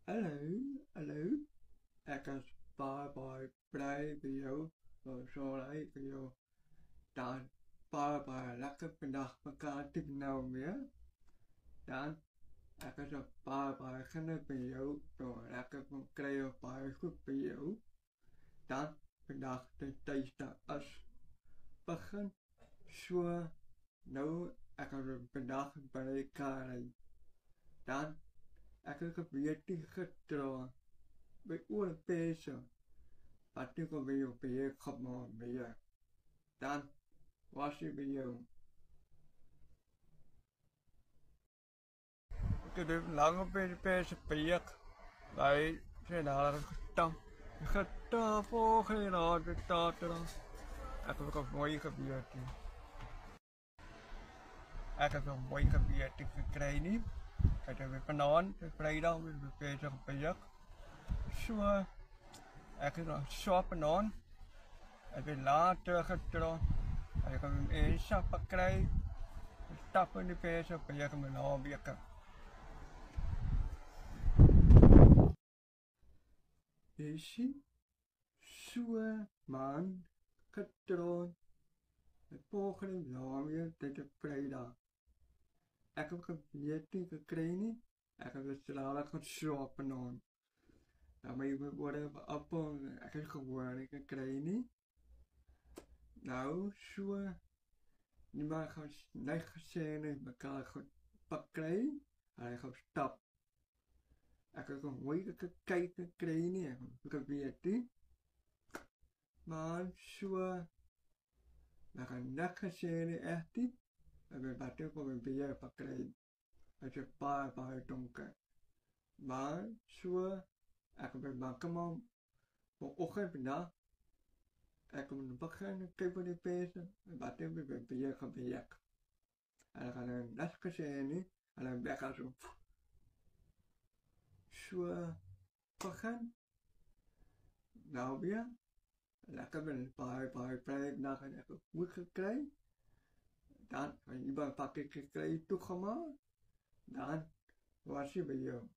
Hello, hello. Ek is baie bly vir jou. So lekker vir jou. Dan baie lekker vandag mekaar te nou weer. Dan ek is ook baie geniet vir jou. So lekker van kry ook baie goed vir jou. Dan vandag die tuisdag is begin. So nou ek gaan vandag by Karen. Dan ek het geweet die getrou. Bij Europese, wat ik op Europees gemaakt ben. Dan was ik bij jou. Ik heb lang op Europese project. Wij zijn daar gestampt. Ik heb daarvoor geen harde taten. Ik heb een mooi gebeurd. Ik heb een mooi gebeurd gekregen. Ik heb vanavond, vrijdag, met het Europese project. Zo. Ik heb nog shoppen aan. Ik heb later getrokken. Ik heb hem in sappen krijgen. Stappen in de pees op en ik heb hem al weken. Is hij? Zo man getrokken. Het volgende jaar weer dit is vrijdag. Ik heb geweerd gekregen. Ik heb het later geshoppen aan. Daarmee worden we appel. Ik heb gewoon gekregen. Nou, zo. Die maar gaan net gezien in elkaar pakken. Hij gaat stap. Ik heb een moeilijke kijken gekregen. Ik heb weer die. Maar zo. We gaan net gezien echt die. En we baten voor een beer pakken. Het is baie donker. Maar zo. Ik heb een bakkerman. Voor ochtend vandaag. Ik kom de bakken, kijk voor de pezen, en wat hebben we bij gewerkt. En dan gaan we een les gezien, en dan weg als een zo bakken. Nou weer, lekker met een paar plek naar en even goed gekregen. Dan, als je een pakje gekregen toegemaakt, dan was je bij jou.